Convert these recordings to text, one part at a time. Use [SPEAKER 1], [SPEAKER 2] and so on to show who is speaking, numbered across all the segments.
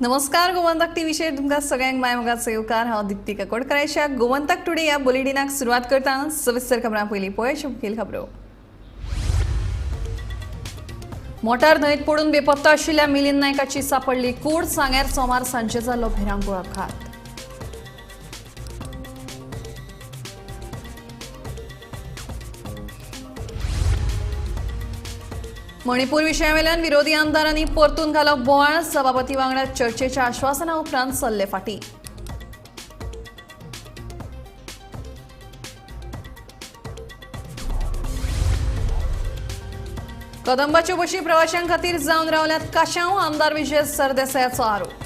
[SPEAKER 1] नमस्कार गोवंतक टीव्हीचेर तुमकां सगळ्यांक मायमोगाचो येवकार। हांव दिप्ती काकोडकराच्या गोवंतक टुडे ह्या बुलेटिनाक सुरवात करता। सविस्तर खबरां पयलीं पळय मुखेल खबरो। मोटार न्हंयत पडून बेपत्ता आशिल्ल्या मिलिंद नायकाची सापडली कूड। सांग्यार सोमार सांजे जाल्लो भिरांकूळ अपघात। मणिपूर विशयावेल्यान विरोधी आमदारांनी परतून घालप बोवाळ। सभापती वांगडा चर्चेच्या आश्वासना उपरांत सल्ले फाटी। कदंबाच्यो बशी प्रवाशांक खातीर जावन रावल्यात काशांव। आमदार विजय सरदेसायाचो आरोप।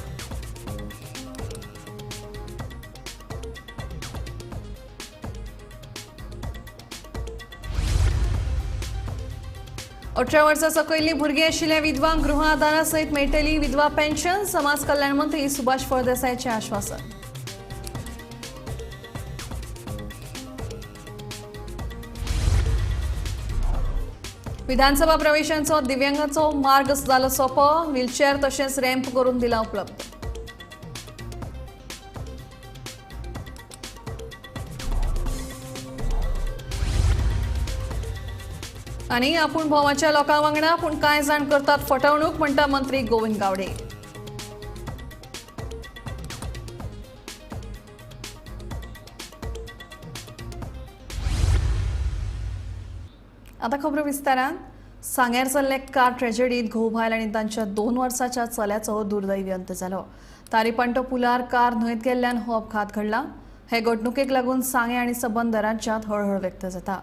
[SPEAKER 1] अठरा वर्सां सकयली भुरगीं आशिल्ल्या विधवांक गृह आदारा सयत मेळटली विधवा पेन्शन। समाज कल्याण मंत्री सुभाष फळदेसायचें आश्वासन। विधानसभा प्रवेशांचो दिव्यांगांचो मार्ग जालो सोंपो। व्हीलचेअर तशेंच रॅम्प करून दिला उपलब्ध। आनी आपूण भोवाच्या लोकां वांगडा पूण कांय जाण करतात फटवणूक म्हणटा मंत्री गोविंद गावडे। आता खबर विस्तारान। सांग्यार जाल्ले कार ट्रॅजेडीत घोव बायल आनी तांच्या 2 वर्सांच्या चल्याचो दुर्दैवी अंत जालो। तारीपंटो पुलार कार न्हंयत गेल्ल्यान हो अपघात घडला। हे घडणुकेक लागून सांगे आनी सबंद राज्यांत हळहळ व्यक्त जाता।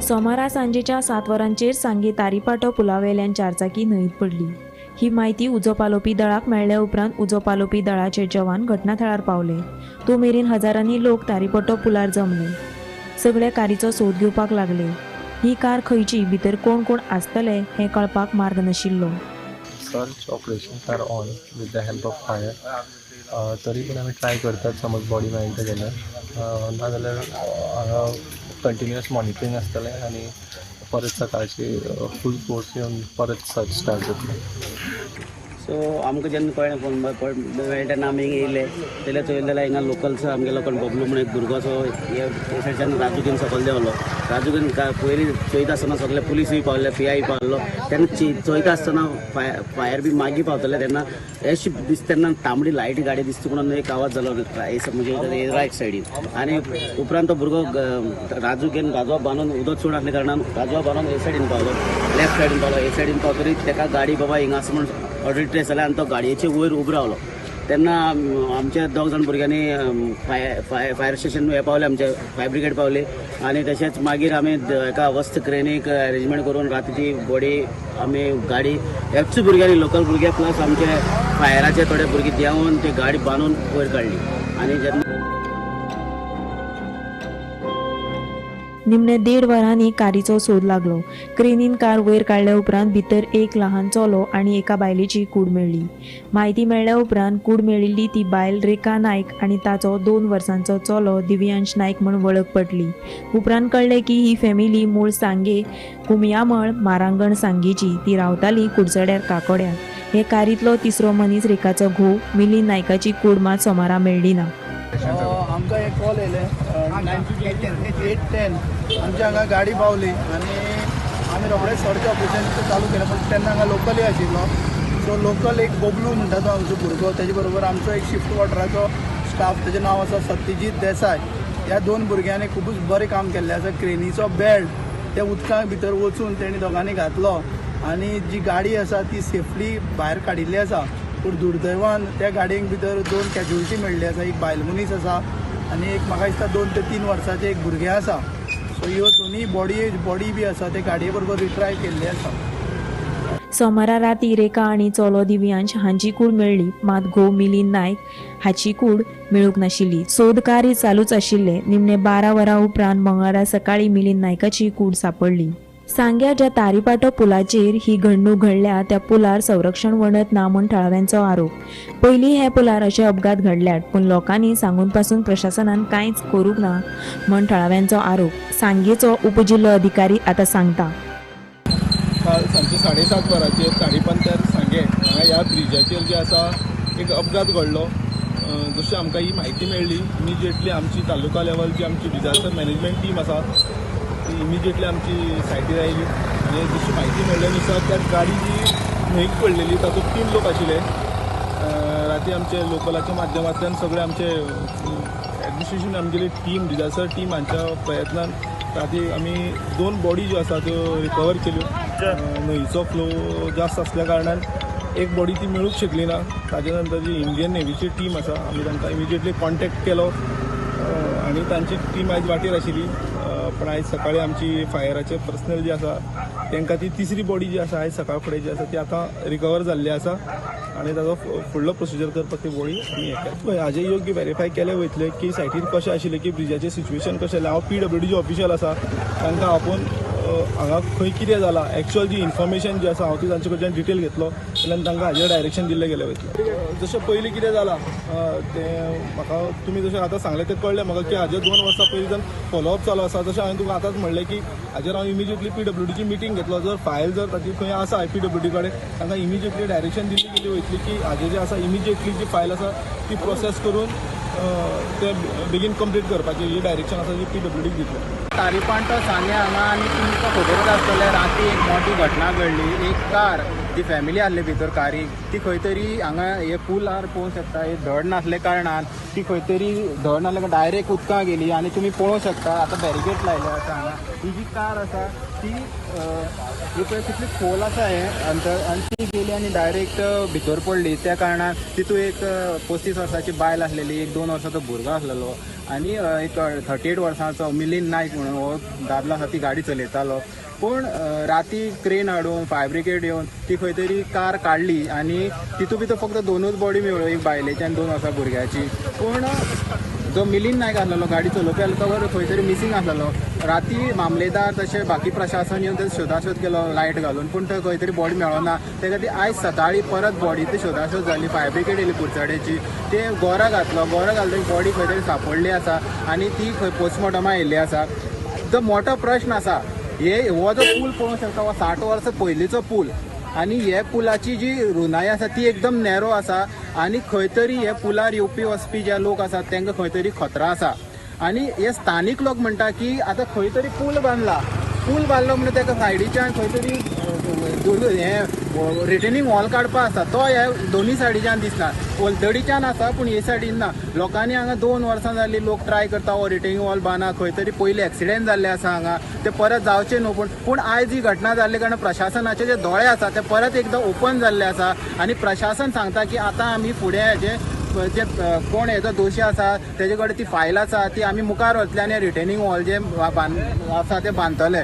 [SPEAKER 2] सोमारा सांजेच्या 7 वरांचेर सांगे तारीपाटो पुलावेल्यान चारचाकी न्हंयत पडली। ही माहिती उजो पालोवपी दळाक मेळ्ळ्या उपरांत उजो पालोवपी दळाचे जवान घटनाथळार पावले। तो मेरेन हजारांनी लोक तारीपट्टो पुलार जमले। सगळे कारीचो सोद घेवपाक लागले। ही कार खंयची, भितर कोण कोण आसतले हें कळपाक मार्ग नाशिल्लो।
[SPEAKER 3] Search operations are on with the help of fire. तरी पण आमी ट्राय करतात, समज बॉडी मेळटा जाल्यार नाजाल्यार हांगा कंटिन्युअस मॉनिटरींग आसतलें आनी परत सकाळची फूल फोर्स येवन परत सर्च स्टार्ट जातलें।
[SPEAKER 4] सो आमकां जेन्ना कळ्ळें फोन मेळ्ळे तेन्ना आमी येयले जाल्यार चोयलें जाल्यार हिंगा लोकल्स आमगे लोकल बबलू म्हणून एक भुरगो असो हे सायडच्यान राजूकेन सकयल देंवलो। राजूकेन पयलीं चोयता आसतना सगळे पुलीसूय पावले, PI पावलो। तेन्ना चोयता आसतना फायर बी मागीर पावतले तेन्ना अशी दिसता तेन्ना तांबडी लायट गाडी दिसता म्हणून एक आवाज जालो म्हणजे रायट सायडीन। आनी उपरांत तो भुरगो राजूकेन राजवा बांदून उदक चड आसल्या कारणान राजवा बांदून हे सायडीन पावलो, लेफ्ट सायडीन पावलो। हे सायडीन पावतरी तेका गाडी बाबा हिंगा आसा म्हूण ऑलरेडी ट्रेस जालें आनी तो गाडयेचे वयर उबो रावलो। तेन्ना आमच्या 2 जाण भुरग्यांनी फायर स्टेशन हे पावले, आमचे फायर ब्रिगेड पावले आनी तशेंच मागीर आमी एका वस्त क्रेनीक अरेंजमेंट करून रातीची बॉडी आमी गाडी एकच भुरग्यांनी लोकल भुरगे प्लस आमचे फायराचे थोडे भुरगे देंवन ती गाडी बांदून वयर काडली। आनी जेन्ना
[SPEAKER 2] निमणे 1.5 वरांनी कारीचो सोद लागलो। क्रेनीन कार वयर काडल्या उपरांत भितर एक ल्हान चलो आनी एका बायलेची कूड मेळ्ळी। माहिती मेळ्ळ्या उपरांत कूड मेळिल्ली ती बायल रेखा नायक आनी ताचो 2 वर्सांचो चलो दिव्यांश नायक म्हूण वळख पटली। उपरांत कळ्ळें की ही फॅमिली मूळ सांगे कुमियामळ मारांगण सांगेची। ती रावताली कुडचड्यार काकोड्यार। हे कारींतलो 3रो मनीस रेखाचो घोव मिलिंद नायकाची कूड मात सोमारा मेळ्ळी ना।
[SPEAKER 5] आमकां एक कॉल येयले 8:10 आमच्या हांगा गाडी पावली आनी आमी रोखडेच सर्च ऑपरेशन चालू केलें। पण तेन्ना हांगा लोकलूय आशिल्लो। सो लोकल एक बबलू म्हणटा तो आमचो भुरगो, तेजे बरोबर आमचो एक शिफ्ट वॉटराचो स्टाफ, तेजें नांव आसा सत्यजीत देसाय। ह्या 2 भुरग्यांनी खूबच बरें काम केल्लें आसा। क्रेनीचो बेल्ट त्या उदकांत भितर वचून तेणी दोगांनी घातलो आनी जी गाडी आसा ती सेफली भायर काडिल्ली आसा। पूण दुर्दैवान त्या गाडयेक भितर 2 कॅज्युअलिटी मेळ्ळी आसा। एक बायल मनीस आसा आनी एक म्हाका दिसता 2 ते 3 वर्साचें एक भुरगें आसा। सो ह्यो दोनी बॉडी बी आसा ते गाडये बरोबर रिट्राय केल्ली आसा।
[SPEAKER 2] सोमारा राती रेखा आनी चलो दिव्यांश हांची कूड मेळ्ळी, मात घोव मिलिंद नायक हाची कूड मेळूंक नाशिल्ली। सोद कार्य चालूच आशिल्ले। निमणे 12 वरां उपरांत मंगळारा सकाळी मिलिंद नायकाची कूड सापडली। सांग्या ज्या तारीपाटो पुलाचेर ही घडणूक घडल्या त्या पुलार संरक्षण वणत ना म्हूण थळाव्यांचो आरोप. पयलीं हे पुलार अशे अपघात घडल्यात पूण लोकांनी सांगून पासून प्रशासनान कांयच करूंक ना म्हूण थळाव्यांचो आरोप. सांगेचो उपजिल्लो अधिकारी आतां सांगता.
[SPEAKER 5] काल सांजचे 7:30 वरांचेर तारीपंथर सांगे हांगा ह्या ब्रिजाचेर जे आसा एक अपघात घडलो. जशी आमकां ही म्हायती मेळ्ळी इमिजिएटली आमची तालुका लेवलची आमची डिझास्टर मॅनेजमेंट टीम आसा ती इमिजिएटली आमची सायटीर आयली आनी जशी म्हायती मेळ्ळे नुसार त्या गाडी जी न्हंयक पडलेली तातूंत 3 लोक आशिल्ले. राती आमचे लोकलाच्या माध्यमांतल्यान सगळे आमचे एडमिनिस्ट्रेशन आमगेली टीम डिझास्टर टीम हांच्या प्रयत्नान राती आमी 2 बॉडी ज्यो आसा त्यो रिकवर केल्यो. न्हंयचो फ्लो जास्त आसल्या कारणान एक बॉडी ती मेळूंक शकली ना. ताजे नंतर जी इंडियन नेव्हीची टीम आसा आमी तांकां इमिजिएटली कॉन्टॅक्ट केलो आनी तांची टीम आयज वाटेर आशिल्ली. पण आयज सकाळीं आमची फायराचे पर्सनल जे आसा तांकां ती तिसरी बॉडी जी आसा आयज सकाळ फुडें जी आसा ती आतां रिकवर जाल्ली आसा आनी ताजो फुडलो प्रोसिजर करपाक ती बॉडी आमी हे केल्या. हाजे योग्य व्हेरीफाय केले वयतले की सायटीर कशें आशिल्लें की ब्रिजाचें सिच्युएशन कशें जालें. हांव PWD जो ऑफिशियल आसा तांकां आपोवन हांगा खंय कितें जालां एक्चुअल जी इन्फॉर्मेशन जी आसा हांव ती तांचे कडच्यान डिटेल घेतलो जाल्यार तांकां हाजेर डायरेक्शन दिल्लें गेलें वयतलें. जशें पयलीं कितें जालां तें म्हाका तुमी जशें आतां सांगलें तें कळ्ळें म्हाका की हाजे 2 वर्सां पयलीं फॉलोअप चालू आसा. जशें हांवें तुका आतांच म्हणलें की हाजेर हांव इमिजिएटली PWDची मिटींग घेतलो. जर फायल जर ताची खंय आसा PWD कडेन तांकां इमिजिएटली डायरेक्शन दिल्ली गेली वयतली की हाजे जे आसा इमिजिएटली जी फायल आसा ती प्रोसेस करून ते बेगीन कंप्लीट करपाची ही डायरेक्शन आसा जी PWDक दितलें.
[SPEAKER 6] तारीपांटो सांग्या हांगा आनी तुमकां खबरच आसतलें राती एक मोठी घटना घडली. एक कार जी फॅमिली आसली भितर कारीक ती खंय तरी हांगा हे पुलार पळोवंक शकता हे धड नासले कारणान ती खंय तरी धड नासल्या डायरेक्ट उदकां गेली आनी तुमी पळोवंक शकता आतां बॅरिकेड लायले आसा हांगा. ही जी कार आसा ती पळय कितली खोल आसा हे अंतर आनी ती गेली आनी डायरेक्ट भितर पडली. त्या कारणान तितून एक 35 वर्साची बायल आसलेली, एक 2 वर्साचो भुरगो आसलेलो आनी एक 38 वर्सांचो मिलिंद नायक म्हणून हो दादलो आसा ती गाडी चलयतालो. पूण राती क्रेन हाडून फायर ब्रिगेड येवन ती खंय तरी कार काडली आनी तितून भितर फक्त 2च बॉडी मेळ्ळ्यो, एक बायलेची आनी 2 वर्सां भुरग्याची. पूण जो मिलिंद नायक आसलेलो गाडी चलोवपी तो खंय तरी मिसींग आसलेलो. राती मामलेदार तशें बाकी प्रशासन येवन ते सोदाशोध केलो लायट घालून पूण थंय खंय तरी बॉडी मेळोना. त्या खातीर आयज सकाळीं परत बॉडीची सोदाशोध जाली. फायर ब्रिगेड येयली कुडचड्याची. ते गोरा घातलो घालतकीर बॉडी खंय तरी सापडली आसा आनी ती खंय पोस्टमॉर्टमा येयल्ली आसा. जो मोठो प्रश्न आसा हो जो पूल पळोवंक शकता हो 60 वर्सां पयलींचो पूल आनी हे पुलाची जी रुंदाय आसा ती एकदम नॅरो आसा आनी खंय तरी हे पुलार येवपी वचपी जे लोक आसात तांकां खंय तरी खतरा आसा. आनी हे स्थानीक लोक म्हणटा की आतां खंय तरी पूल बांदलो म्हणून ताका सायडीच्यान खंय तरी हे रिटर्निंग वॉल काडपा आसा तो हे दोनी सायडीच्यान दिसना. दडीच्यान आसा पूण हे सायडीन ना. लोकांनी हांगा 2 वर्सां जाली लोक ट्राय करता हो रिटर्निंग वॉल बांदा. खंय तरी पयलीं एक्सिडेंट जाल्ले आसा हांगा ते परत जावचे न्हू. पूण आयज ही घटना जाल्ले कारणान प्रशासनाचे जे दोळे आसा ते परत एकदां ओपन जाल्ले आसा आनी प्रशासन सांगता की आतां आमी फुडें हेजे जे कोण हेजो दोशी आसा तेजे कडेन ती फायल आसा ती आमी मुखार व्हरतले आनी रिटर्निंग वॉल जे आसा ते बांदतले.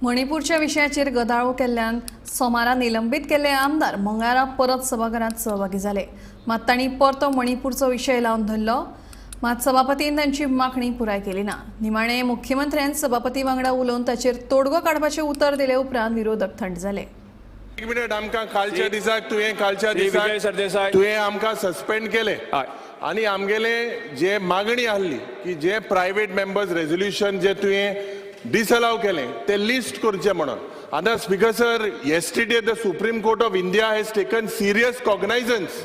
[SPEAKER 1] मणिपूरच्या विशयाचेर गदाळो केल्ल्यान सोमारा निलंबीत केल्ले आमदार मंगळारा परत सभाघरांत सहभागी जाले. मात तांणी परतो मणिपूरचो विशय लावन धरलो. मात सभापतीन तांची मागणी पुराय केली ना. निमाणे मुख्यमंत्र्यान सभापती वांगडा उलोवन ताचेर तोडगो काडपाचें उतर दिले उपरांत विरोधक थंड जाले.
[SPEAKER 7] एक मिनिट आमकां कालच्या दिसाक तुवें आमकां सस्पेंड केले आनी आमगेले जे मागणी आहली की जे प्रायव्हेट मेंबर्स रेझोल्युशन जे तुवें डिसअलाव केले ते लिस्ट करचे म्हणून. आतां speaker sir yesterday the Supreme Court of India has taken serious cognizance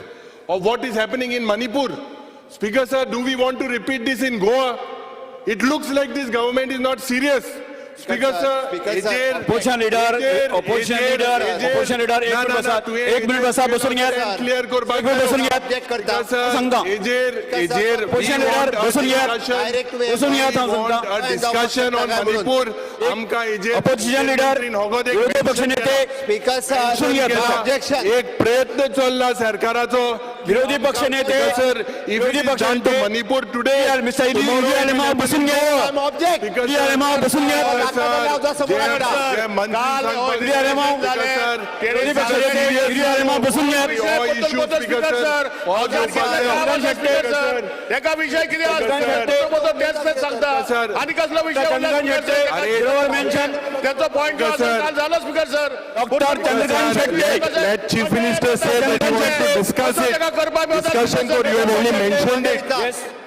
[SPEAKER 7] of what is happening in Manipur. Speaker sir, do we want to repeat this in Goa? It looks like this government is not serious. Speaker sir,
[SPEAKER 8] opposition leader, एक minute बसा बसून घ्या.
[SPEAKER 7] Clear करपाक
[SPEAKER 8] बसून घ्या. सांगता opposition leader बसून घ्या. बसून घ्या सांगता.
[SPEAKER 7] डिस्कशन ऑन मणिपूर आमकां
[SPEAKER 8] opposition leader विरोधी पक्षनेते बसून घ्या.
[SPEAKER 7] एक प्रयत्न चल्ला सरकाराचो
[SPEAKER 8] विरोधी पक्षनेते विरोधी पक्षनेते
[SPEAKER 7] मणिपूर टुडे
[SPEAKER 8] बसून घ्या. बसून घ्या. एका विषय किती सांगता आणि कसला विषय त्याचा पॉइंट झालं speaker sir
[SPEAKER 7] Let Chief Minister say that he wants to discuss it. Discussion code, you have only mentioned it.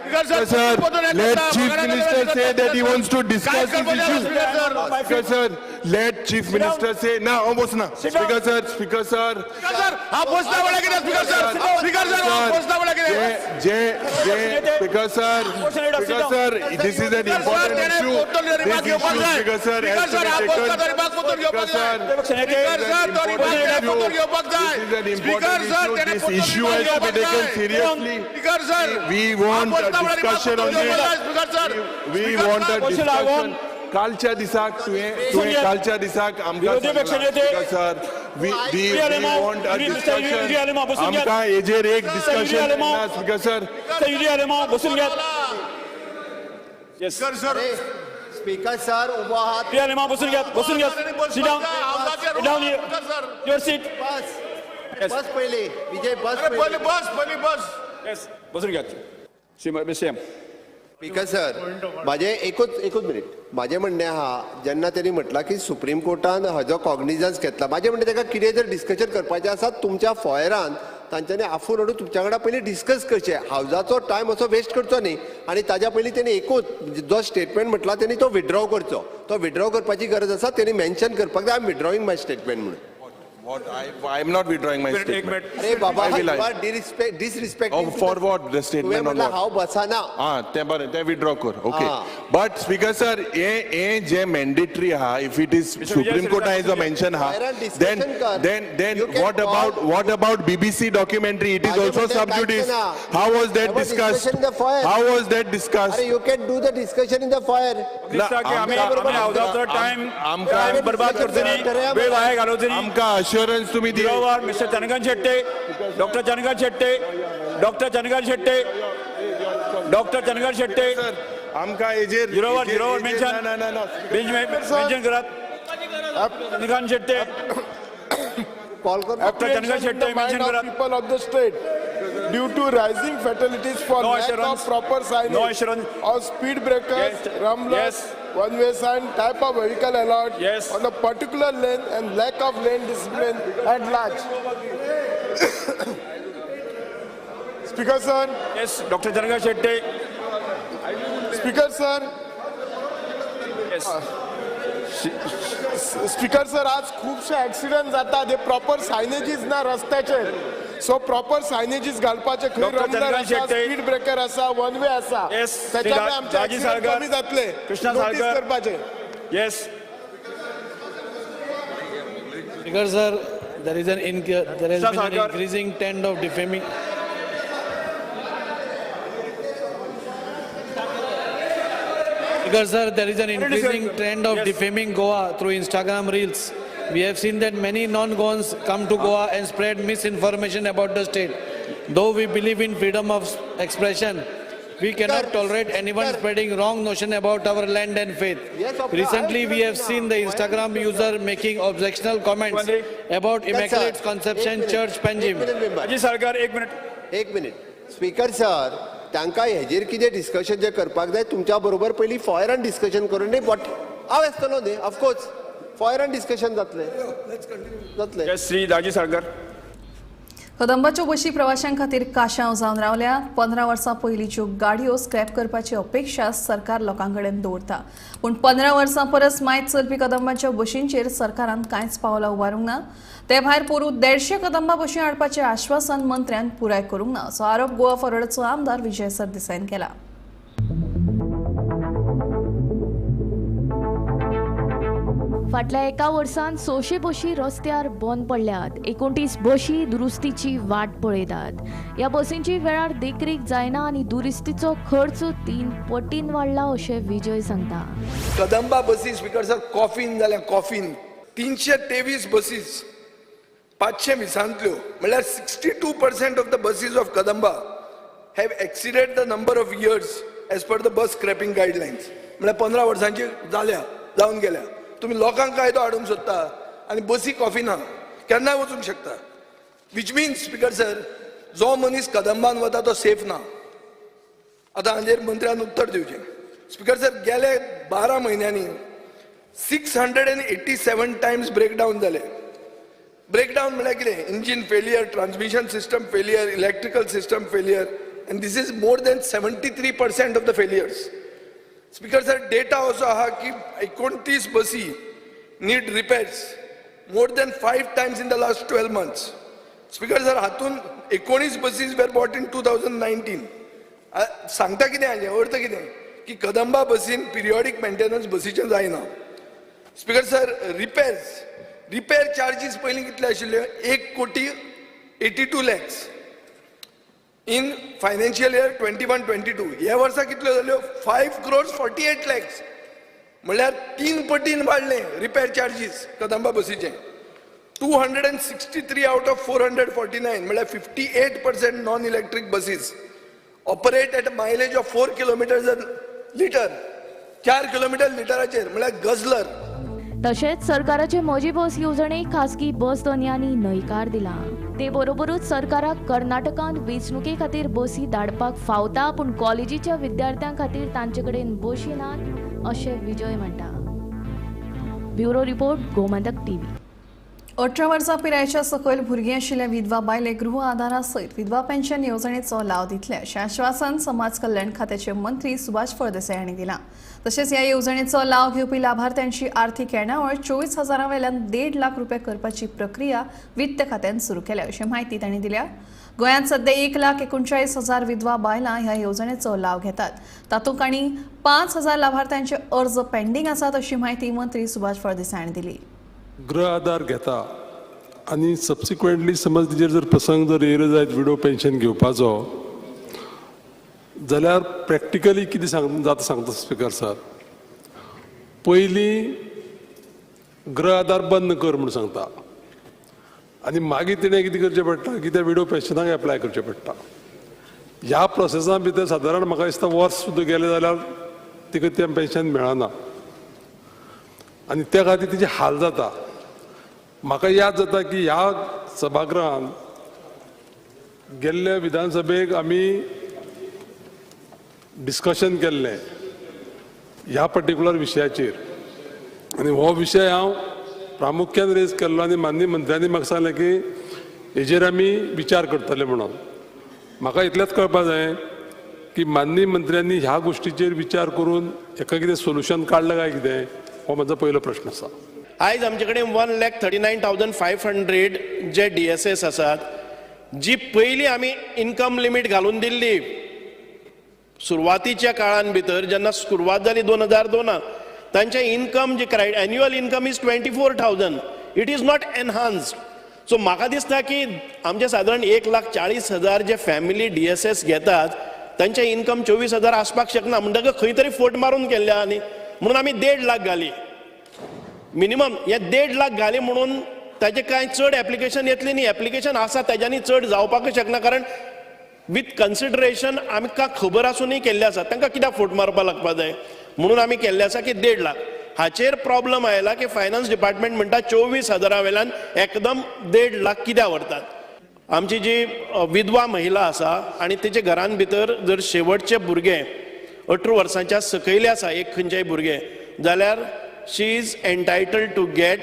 [SPEAKER 7] Sir, let Chief Minister say that he wants to discuss this issue. Speaker sir, let Chief Minister say. Now, almost now. Speaker sir, Speaker sir. Speaker sir, this is an important issue. This issue, Speaker sir, has to be taken. This issue has to be taken seriously. We want a discussion on this. We want a discussion. कालच्या दिसाक तुवें कालच्या दिसाक आमकां sir we want a discussion. आमकां हेजेर एक discussion speaker sir.
[SPEAKER 9] Speaker sir उभा आहात.
[SPEAKER 8] बसून घ्या
[SPEAKER 9] बस पहिले विजय बस
[SPEAKER 8] बसून घ्या
[SPEAKER 9] स्पीकर सर माझे एकूच मिनिट माझे म्हणणे हा जेन्ना त्यांनी म्हटला की सुप्रीम कोर्टान हाजो कॉग्निजन्स घेतला माझे म्हणणे ताका कितें जर डिस्कशन करपाचें आसा तुमच्या फॉयरान तांच्यांनी आफून हाडून तुमच्या वांगडा पयलीं डिस्कस करचें हावजाचो टायम असो वेस्ट करचो न्ही आनी ताज्या पयलीं तेणी एकूच जो स्टेटमेंट म्हटला तेणी तो विथड्रॉ करचो तो विथड्रॉ करपाची गरज आसा तेणी मेन्शन करपाक जाय I am withdrawing my statement म्हणून.
[SPEAKER 7] I am not withdrawing my statement.
[SPEAKER 9] अरे बाबा disrespect.
[SPEAKER 7] Oh, for what the statement on what?
[SPEAKER 9] हांव बसाना.
[SPEAKER 7] ते बरें ते withdraw कर. Okay. But Speaker sir, हे जे mandatory ha, if it is Supreme Court has a mention ha, then what about BBC documentary? It is also sub judice. How was that discussed? How was that discussed?
[SPEAKER 9] You can do the discussion in the fire.
[SPEAKER 7] आमकां assurance तुम्ही दिली.
[SPEAKER 8] Mister Chandrakant Shette doctor Chandrakant Shette
[SPEAKER 7] आमकां हेजेर
[SPEAKER 8] जिरोवर mention करात Chandrakant Shette
[SPEAKER 9] Call कर.
[SPEAKER 8] Doctor Chandrakant Shette mention करात.
[SPEAKER 10] People of the state due to rising fatalities for
[SPEAKER 8] No
[SPEAKER 10] lack
[SPEAKER 8] assurance.
[SPEAKER 10] of proper signage
[SPEAKER 8] No assurance.
[SPEAKER 10] of speed breakers,
[SPEAKER 8] Yes.
[SPEAKER 10] rumblers,
[SPEAKER 8] Yes.
[SPEAKER 10] one-way sign, type of vehicle allowed
[SPEAKER 8] Yes.
[SPEAKER 10] on a particular lane and lack of lane discipline at large. Speaker sir,
[SPEAKER 8] Yes, doctor Chandrakant Shette.
[SPEAKER 10] Speaker sir,
[SPEAKER 8] Yes.
[SPEAKER 10] Speaker sir आज खूपशे accident जाता ते proper सायनेजीस ना रस्त्याचेर so proper सायनेजीस घालपाचे खंय
[SPEAKER 8] doctor
[SPEAKER 10] रमलर
[SPEAKER 8] Chandrakant
[SPEAKER 10] आसा
[SPEAKER 8] Shette.
[SPEAKER 10] Speed breaker आसा one way आसा
[SPEAKER 8] Yes.
[SPEAKER 10] त्याच्यामुळे आमचे
[SPEAKER 8] राजी
[SPEAKER 10] accident
[SPEAKER 8] साळकर.
[SPEAKER 10] कमी जातले
[SPEAKER 8] कृष्णा
[SPEAKER 10] नोटीस
[SPEAKER 8] साळकर.
[SPEAKER 10] करपाचे.
[SPEAKER 8] Yes.
[SPEAKER 11] Speaker sir, there has been an increasing trend of defaming. Speaker sir, there is an increasing trend of defaming Goa through Instagram reels. We have seen that many non-Goans come to Goa and spread misinformation about the state. Though we believe in freedom of expression, we cannot tolerate anyone spreading wrong notion about our land and faith. Recently, we have seen the Instagram user making objectionable comments about Immaculate Conception Church, Panjim.
[SPEAKER 8] राजी साळकर एक minute.
[SPEAKER 9] Speaker sir तांकां हेजेर कितें discussion जे करपाक जाय तुमच्या बरोबर पयलीं फॉयरान डिस्कशन करून न्ही बट हांव आसतलो न्ही ऑफकोर्स फॉयरान डिस्कशन जातलें.
[SPEAKER 8] Yes, श्री राजी साळकर.
[SPEAKER 1] कदंबाच्यो बशी प्रवाशां खातीर काशांव जावन रावल्या. 15 वर्सां पयलींच्यो गाडयो स्क्रॅप करपाची अपेक्षा सरकार लोकां कडेन दवरता पूण 15 वर्सां परस मायज चलपी कदंबाच्या बशींचेर सरकारान कांयच पावलां उबारूंक ना. ते भायर पोरूं 150 कदंबा बशी हाडपाचें आश्वासन मंत्र्यान पुराय करूंक ना असो आरोप गोवा फॉरवर्डचो आमदार विजय सरदेसाईन केला.
[SPEAKER 12] फाटल्या एका वर्सान 600 बशी रस्त्यार बंद पडल्यात. 29 बशी दुरुस्तीची वाट पळयतात. ह्या बसींची वेळार देखरेख जायना आनी दुरुस्तीचो खर्च 3 पटीन वाडला अशें विजय सांगता.
[SPEAKER 10] कदंबा बसी स्पीकर सर कॉफीन जाल्या कॉफीन 323 बसीस 520 म्हणल्यार 62% of the buses of Kadamba have exceeded the number of years as per the bus scrapping guidelines. म्हणल्यार 15 वर्सांची जाल्या जावन गेल्या. तुम्ही लोकांक कायदो हाडूंक सोदता आनी बसी कॉफी ना केन्नाय वचूंक शकता. विच मिन्स स्पीकर सर, जो मनीस कदंबान वता तो सेफ ना. आतां हाजेर मंत्र्यान उत्तर दिवचें. स्पीकर सर, गेले 12 म्हयन्यांनी 687 टायम्स ब्रेकडावन जाले. ब्रेकडावन म्हळ्यार कितें? Engine failure, transmission system failure, electrical system failure, and this is more than 73% of the failures. Speaker sir, data also आहा की 29 बसी need repairs more than 5 times in the last 12 months. Speaker sir, हातून 19 buses were bought in 2019. सांगता कितें हाजें अर्थ कितें? की कदंबा बसीन पिरियॉडिक मेंटेनन्स बसीचें जायना. स्पीकर सर, रिपेर चार्जीस पयलीं कितले आशिल्ले? 1,82 lakhs इन फायनान्शियल इयर 21-22. ह्या वर्सा कितल्यो जाल्यो? 5,48 lakhs. म्हळ्यार 3 पटीन वाडले रिपेर चार्जीस कदंबा बसीचे. 263 आउट ऑफ 449 म्हळ्यार 58% non electric buses operate at a mileage of 4 kilometres litre. 4 kilometre लिटराचेर म्हळ्यार गजलर.
[SPEAKER 12] तशेंच सरकाराचे म्हजी बस येवजणेक खासगी बस दोनयांनी न्हयकार दिला. ते बरोबरूच सरकाराक कर्नाटकांत वेंचणुके खातीर बसी धाडपाक फावता, पूण कॉलेजीच्या विद्यार्थ्यां खातीर तांचे कडेन बसी नात अशें विजय म्हणटा. Bureau report, Gomantak TV.
[SPEAKER 1] 18 वर्सां पिरायेच्या सकयल भुरगीं आशिल्ल्या विधवा बायलेक गृह आदारा सयत विधवा पेन्शन येवजणेचो लाव दितले अशें आश्वासन समाज कल्याण खात्याचे मंत्री सुभाष फळदेसाय हांणी दिलां. तशेंच ह्या येवजणेचो लाव घेवपी लाभार्थ्यांची आर्थीक येणावळ 24,000 वयल्यान 1.5 लाख रुपया करपाची प्रक्रिया वित्त खात्यान सुरू केल्या अशी माहिती तांणी दिल्या. गोंयांत सध्या 1,39,000 विधवा बायलां ह्या येवजणेचो लाव घेतात. तातूंत आनी 5,000 लाभार्थ्यांचे अर्ज पेंडींग आसात अशी माहिती मंत्री सुभाष फळदेसाय हांणी दिली.
[SPEAKER 13] गृह आधार घेता आनी सबसिक्वेंटली समज तिजेर जर प्रसंग जर येयलो जायत विडो पेन्शन घेवपाचो जाल्यार प्रॅक्टिकली कितें जाता सांगता स्पीकर सर. पयलीं गृह आधार बंद कर म्हूण सांगता आनी मागीर तिणें कितें करचें पडटा की त्या विडो पेन्शनाक एप्लाय करचें पडटा. ह्या प्रोसेसा भितर सादारण म्हाका दिसता वर्स सुद्दां गेलें जाल्यार तिका तें पेन्शन मेळना आनी त्या खातीर तिचे हाल जाता. म्हाका याद जाता की ह्या सभागृहांत गेल्ले विधानसभेक आमी डिस्कशन केल्लें ह्या पर्टिक्युलर विशयाचेर आनी हो विशय हांव प्रामुख्यान रेज केल्लो आनी माननीय मंत्र्यांनी म्हाका सांगलें की हेजेर आमी विचार करतले म्हणून. म्हाका इतलेंच कळपाक जाय की माननीय मंत्र्यांनी ह्या गोश्टीचेर विचार करून हेका कितें सोल्युशन काडलां काय कितें, हो म्हजो पयलो प्रश्न आसा.
[SPEAKER 8] आयज आमचे कडेन 1,39,500 जे DSS आसात, जी पयलीं आमी इन्कम लिमीट घालून दिल्ली सुरवातीच्या काळान भितर जेन्ना सुरवात जाली 2002 तांचे इन्कम जे annual income is 24,000. It is not enhanced. So म्हाका दिसता की आमचे सादारण 1,40,000 जे फॅमिली DSS घेतात तांचे इन्कम 24,000 आसपाक शकना. म्हणटकच खंय तरी फोट मारून केल्ले आनी म्हणून आमी 1.5 लाख घाली मिनिमम. हे 1.5 लाख घाली म्हणून ताजे कांय चड एप्लिकेशन येतली न्ही. एप्लिकेशन आसा ताज्यांनी चड जावपाकच शकना, कारण विथ कन्सिडरेशन आमकां खबर आसूनय केल्ले आसा तांकां कित्याक फोट मारपाक लागपा जाय म्हणून आमी केल्ले आसा की 1.5 लाख. हाचेर प्रॉब्लम आयला की फायनान्स डिपार्टमेंट म्हणटा 24,000 वयल्यान एकदम 1.5 लाख कित्याक व्हरतात. आमची जी विधवा महिला आसा आनी तिचे घरान भितर जर शेवटचे भुरगे 18 वर्सांच्या सकयले आसा एक खंयचेय भुरगे जाल्यार शी इज एन्टायटल्ड टू गेट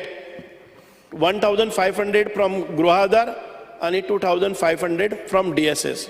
[SPEAKER 8] 1,500 फ्रॉम गृह आधार आनी 2,500 फ्रॉम DSS.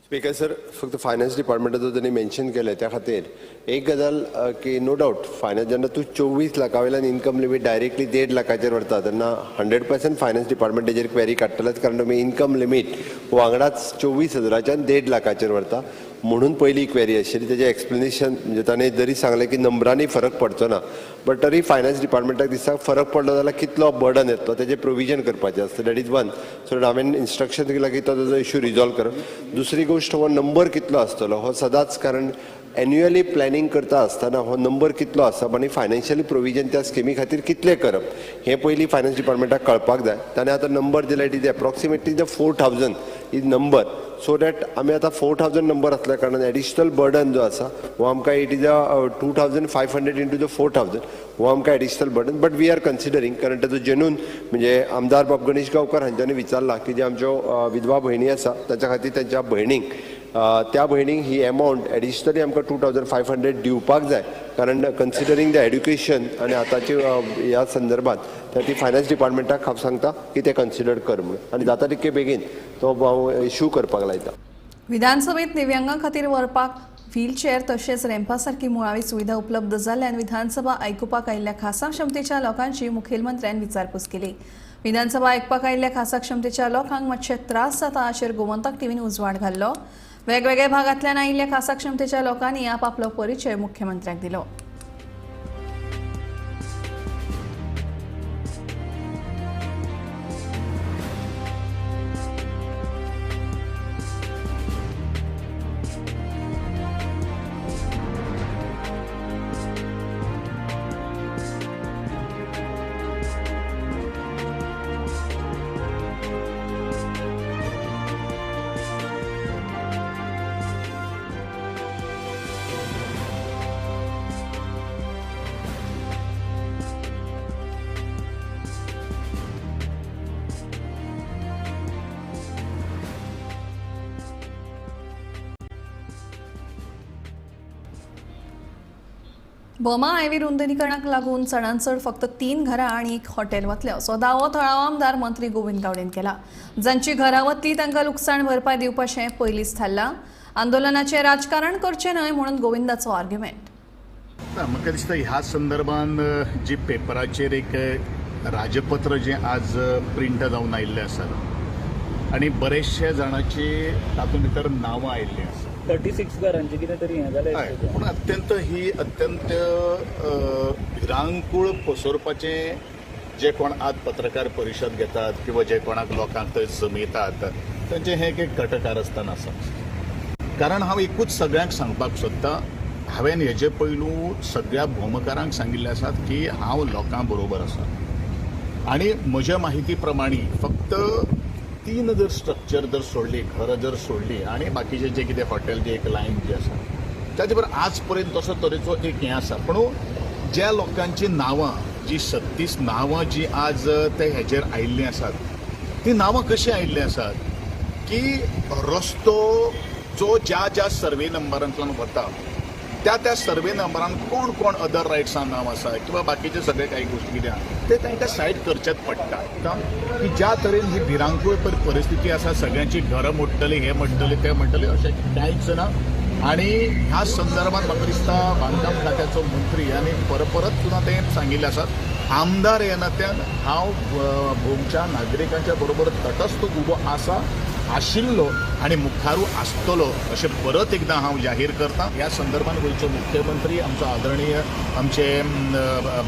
[SPEAKER 9] स्पीकर सर, फक्त फायनान्स डिपार्टमेंटाचो त्यांनी मेन्शन केलें त्या खातीर एक गजाल की नो डावट फायनान्स जेन्ना तूं 24 लाखा वयल्यान इन्कम लिमीट डायरेक्टली 1.5 लाखाचेर व्हरता तेन्ना 100% फायनान्स डिपार्टमेंट तेजेर क्वेरी काडटलेच, कारण तुमी इन्कम लिमीट वांगडाच 24,000च्यान 1.5 लाखाचेर व्हरता म्हणून पयली क्वेरी आशिल्ली. तेजें एक्सप्लेनेशन म्हणजे ताणें जरी सांगलें की नंबरांनी फरक पडचो ना, बट तरी फायनान्स डिपार्टमेंटाक दिसता फरक पडलो जाल्यार कितलो बर्डन येतलो तेजें प्रोविजन करपाचें आसता. That is one. सो हांवें इन्स्ट्रक्शन दिलां की तो तेजो इश्यू रिजॉल्व करप. दुसरी गोश्ट हो नंबर कितलो आसतलो हो सदांच, कारण एन्युअली प्लॅनिंग करता आसतना हो नंबर कितलो आसप आनी फायनान्शियली प्रोविजन त्या स्किमी खातीर कितलें करप हें पयलीं फायनान्स डिपार्टमेंटाक कळपाक जाय. ताणें आतां नंबर दिला. It is approximately 4,000 is number. So that आमी आतां 4000 नंबर असल्या कारणान एडिशनल बर्डन जो आसा हो आमकां इट इज 2500 इंटू द 4000 हो आमकां additional burden, but we are considering, कारण ताचो जेन्यून म्हणजे आमदार बाब गणेश गांवकर हांच्यांनी विचारला की जे आमच्यो विधवा भयणी आसा ताच्या खातीर त्यांच्या भयणींक त्या भयणींक ही एमावंट एडिशनली आमकां 2500 दिवपाक जाय, कारण कन्सिडरींग द एड्युकेशन आनी आतांची ह्या संदर्भात ती फायनान्स डिपार्टमेंटाक हांव सांगता की ते कन्सिडर कर म्हणून, आनी जाता तितके बेगीन तो हांव इश्यू करपाक लायता.
[SPEAKER 1] विधानसभेत दिव्यांगां खातीर व्हरपाक व्हीलचेअर तशेंच रॅम्पा सारकी मुळावी सुविधा उपलब्ध जाल्ल्यान विधानसभा आयकुपाक आयिल्ल्या खासा क्षमतेच्या लोकांची मुखेलमंत्र्यान विचारपूस केली. विधानसभा आयकुपाक आयिल्ल्या खासा क्षमतेच्या लोकांक मातशे त्रास जाता अशें गोमंतक टीव्हीन उजवाड घाल्लो. वेगवेगळ्या भागांतल्यान आयिल्ल्या खासा क्षमतेच्या लोकांनी आपआपलो परिचय मुख्यमंत्र्याक दिलो. बोमा हायवे रुंदीकरणाक लागून चडांचड फक्त 3 घरां आनी 1 हॉटेल वतले असो दावो थळावो आमदार मंत्री गोविंद गावडेन केला. जांची घरां वतली तांकां लुकसाण भरपाय दिवपाचें पयलींच थारलां. आंदोलनाचें राजकारण करचें न्हय म्हणून गोविंदाचो आर्ग्युमेंट.
[SPEAKER 14] म्हाका दिसता ह्या संदर्भान जी पेपराचेर एक राजपत्र जें आज प्रिंट जावन आयिल्लें आसा आनी बरेचशे जाणांची तातूंत भितर नांवां आयिल्लीं आसा.
[SPEAKER 4] 36 घरांचे कितें तरी हें जालें.
[SPEAKER 14] पूण अत्यंत भिरांकूळ पसरपाचें जे कोण आज पत्रकार परिशद घेतात किंवा जे कोणाक लोकांक थंय जमयतात तांचें हें एक घटकारस्थान आसा. कारण हांव एकूच सगळ्यांक सांगपाक सोदतां, हांवें हेजे पयलू सगळ्या भोमकारांक सांगिल्लें आसात की हांव लोकां बरोबर आसा आनी म्हज्या म्हायती प्रमाणे फक्त 3 जर स्ट्रक्चर जर सोडली, घरां जर सोडली आनी बाकीचे जे कितें हॉटेल जे एक लायन जी आसा ताचे बरोबर आज पर्यंत तसो तरेचो एक हें आसा. पूण ज्या लोकांची नांवां जी 36 नांवां जी आज ते हेजेर आयिल्लीं आसात ती नांवां कशी आयिल्लीं आसात की रस्तो जो ज्या सर्वे नंबरांतल्यान वता त्या सर्वे नंबरान कोण कोण अदर रायट्सान नांव आसा किंवा बाकीचे सगळे काही गोष्टी कितें आहा ते तांकां सायड करचेच पडटा. की ज्या तरेन ही भिरांकूळ परिस्थिती आसा, सगळ्यांची घरां मोडटली, हे मोडटले ते मोडटले अशें कांयच ना. आनी ह्या संदर्भात म्हाका दिसता बांदकाम खात्याचो मंत्री आनी परत सुद्दां ते सांगिल्लें आसात आमदार ह्या नात्यान हांव गोंयच्या नागरिकांच्या बरोबर तटस्थ उबो आशिल्लो आनी मुखारू आसतलो अशें परत एकदां हांव जाहीर करतां. ह्या संदर्भात गोंयचो मुख्यमंत्री आमचो आदरणीय आमचे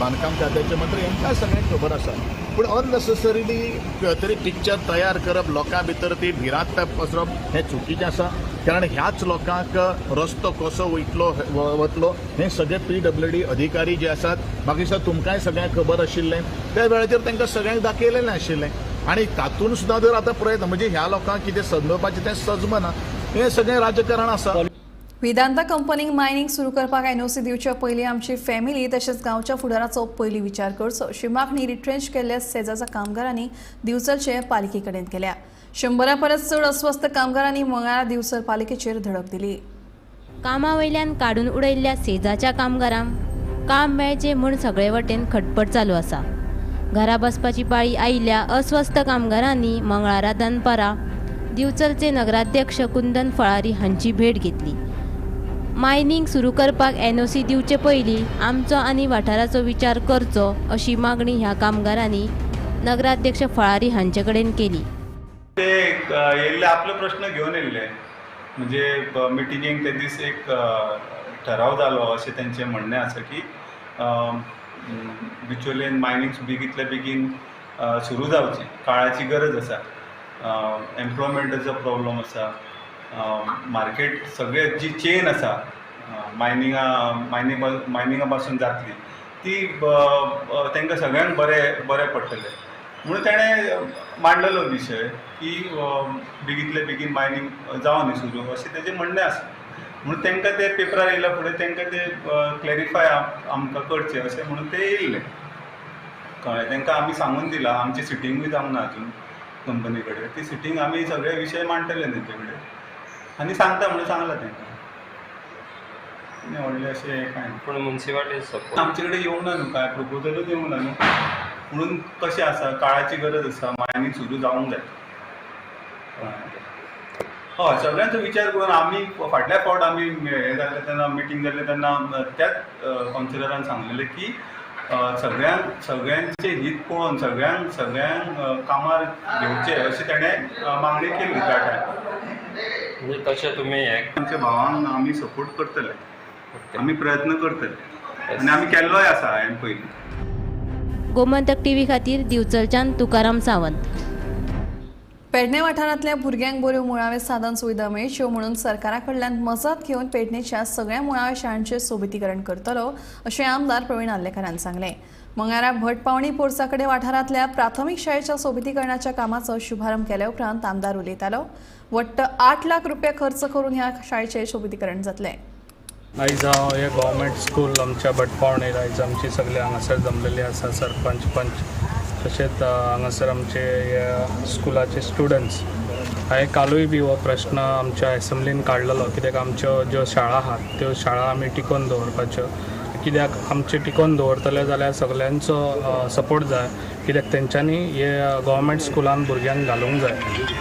[SPEAKER 14] बांदकाम खात्याचे मंत्री हांकां सगळ्यांक खबर आसा. पूण अननेसेसरिली तरी पिक्चर तयार करप, लोकां भितर ती भिरांत पसरप हें चुकीचें आसा. कारण ह्याच लोकांक रस्तो कसो वतलो हें सगळे PWD अधिकारी जे आसात म्हाका दिसता तुमकांय सगळ्यांक खबर आशिल्लें, त्या वेळाचेर तांकां सगळ्यांक दाखयलेलें आशिल्लें. आनी तातूंत सुद्दां जर आतां प्रयत्न म्हणजे ह्या लोकांक कितें सजमपाचें तें सजमना, हें सगळें राजकारण आसा.
[SPEAKER 1] वेदांता कंपनीक मायनिंग सुरू करपाक NOC दिवचे पयलीं आमची फॅमिली तशेंच गांवच्या फुडाराचो पयलीं विचार करचो अशी मागणी रिट्रेंच केल्ल्या सेजाच्या कामगारांनी दिवचलचे पालिके कडेन केल्या. 100 परस चड अस्वस्थ कामगारांनी मंगळारा दिवचल पालिकेचेर धडक दिली.
[SPEAKER 15] कामा वयल्यान काडून उडयल्ल्या सेजाच्या कामगारांक काम मेळचें म्हूण सगळे वटेन खटपट चालू आसा. घरा बसपाची पाळी आयिल्ल्या अस्वस्थ कामगारांनी मंगळारा दनपारा दिवचलचे नगराध्यक्ष कुंदन फळारी हांची भेट घेतली. मायनिंग सुरू करपाक NOC दिवचे पयलीं आमचो आनी वाठाराचो विचार करचो अशी मागणी ह्या कामगारांनी नगराध्यक्ष फळारी हांचे कडेन केली.
[SPEAKER 16] ते येयल्ले आपले प्रश्न घेवन येयल्ले, म्हणजे मिटिंगेक ते दीस एक ठराव जालो अशें तेंचें म्हणणें आसा की बिचोलेन मायनिंग बेगींतल्या बेगीन सुरू जावचें. काळाची गरज आसा, एम्प्लॉयमेंटाचो प्रॉब्लम आसा, मार्केट सगळे जी चेन आसा मायनिंगा पासून जातली ती तांकां सगळ्यांक बरें पडटलें. म्हणून ताणें मांडलेलो विशय की बेगींतले बेगीन मायनींग जावं न्ही सुरू अशें तेजें म्हणणें आसा. म्हणून तांकां ते पेपरार येयल्या फुडें तांकां ते क्लॅरिफाय आमकां करचें अशें म्हणून ते येयल्ले. कळ्ळें. तांकां आमी सांगून दिलां, आमची सिटींगूय जावंक ना अजून कंपनी कडेन. ती सिटींग आमी सगळे विशय मांडटले तेंचे कडेन आनी सांगता म्हणून सांगलां तांकां. व्हडलें अशें कांय ना.
[SPEAKER 17] पूण मुन्सिपालिटी सपोर्ट
[SPEAKER 16] आमचे कडेन येवंक ना न्हू, कांय प्रपोजलूच येवंक ना न्हू. म्हणून कशें आसा, काळाची गरज आसा, मायनींग सुरू जावंक जाय. हय, सगळ्यांचो विचार करून आमी फाटल्या फावट आमी हें जाल्ले तेन्ना मिटींग जाल्ले तेन्ना त्याच कावन्सिलरान सांगलेलें की सगळ्यांचें हित पळोवन सगळ्यांक कामार घेवचें अशी ताणें मागणी केल्ली त्या टायमार.
[SPEAKER 17] म्हणजे तशें तुमी हें
[SPEAKER 16] आमच्या भावांक आमी सपोर्ट करतले, आमी प्रयत्न करतले आनी आमी केल्लोय आसा हांवें पयलीं.
[SPEAKER 15] गोमंतक टीव्ही खातीर दिवचलच्यान तुकाराम सावंत.
[SPEAKER 1] पेडणे वाठारांतल्या भुरग्यांक बऱ्यो मुळाव्यो साधन सुविधा मेळच्यो म्हणून सरकारा कडल्यान मजत घेवन पेडणेच्या सगळ्या मुळाव्या शाळांचें सोबितीकरण करतलो अशें आमदार प्रवीण आल्लेकारान सांगलें. मंगळारा भटपावणी पोरसा कडेन वाठारांतल्या प्राथमीक शाळेच्या सोबितीकरणाच्या कामाचो शुभारंभ केले उपरांत आमदार उलयतालो. वट्ट 8 लाख रुपया खर्च करून ह्या शाळेचें सोबितीकरण जातलें.
[SPEAKER 3] आयज हांव हे गव्हर्मेंट स्कूल आमच्या भटपावणेर आयज आमची सगळे हांगासर जमलेली आसा, सरपंच पंच तशेंच हांगासर आमचे ह्या स्कुलाचे स्टुडंट्स. हांवें कालूय बी हो प्रश्न आमच्या एसेंब्लीन काडलेलो, कित्याक आमच्यो ज्यो शाळा आहात त्यो शाळा आमी टिकोवन दवरपाच्यो. कित्याक आमचे टिकोवन दवरतले जाल्यार सगळ्यांचो सपोर्ट जाय, कित्याक तेंच्यांनी हे गव्हर्मेंट स्कुलान भुरग्यांक घालूंक जाय.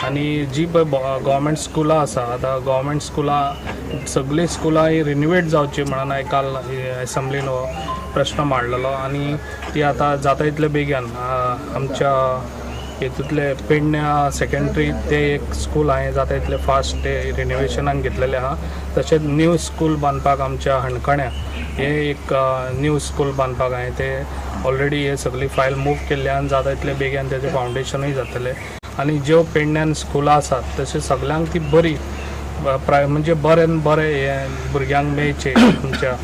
[SPEAKER 3] आनी जी पळय गव्हर्मेंट स्कुलां आसा, आतां गव्हर्मेंट स्कुलां सगळीं स्कुलां ही रिन्युवेट जावची म्हणून हांवें काल एसेंब्लीन हो प्रश्न मांडलेलो आनी ती आतां जाता तितले बेगीन आमच्या हेतूंतले पेडण्या सेकंड्री ते एक स्कूल हांवें जाता तितले फास्ट ते रिनोवेशनाक घेतलेले आहा. तशेंच न्यू स्कूल बांदपाक आमच्या हणकण्या हे एक न्यू स्कूल बांदपाक हांवें ते ऑलरेडी हे सगळी फायल मूव केल्ल्यान जाता तितले बेगीन तेजें फावंडेशनूय जातलें. आनी ज्यो पेडण्यान स्कुलां आसात तशें सगळ्यांक ती बरी म्हणजे बरें हे भुरग्यांक मेळचे तुमच्या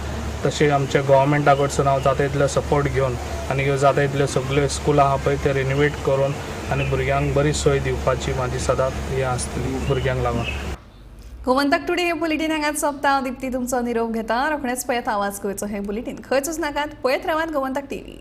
[SPEAKER 3] तशें आमच्या गोवोरमेंटा कडसून हांव जाता तितले सपोर्ट घेवन आनी ह्यो जाता तितल्यो सगळ्यो स्कुलां आहा पळय ते रिनोवेट करून आनी भुरग्यांक बरी सोय दिवपाची म्हाजी सदांच हें आसतली भुरग्यांक लागून.
[SPEAKER 1] गोमंतक टुडे हे बुलेटिन हांगाच सोंपता. हांव दिप्ती तुमचो निरोप घेता. रोखडेंच पळयात आवाज गोंयचो हे बुलेटिन. खंयच नाकात, पळयत रावात गोमंतक टीव्ही.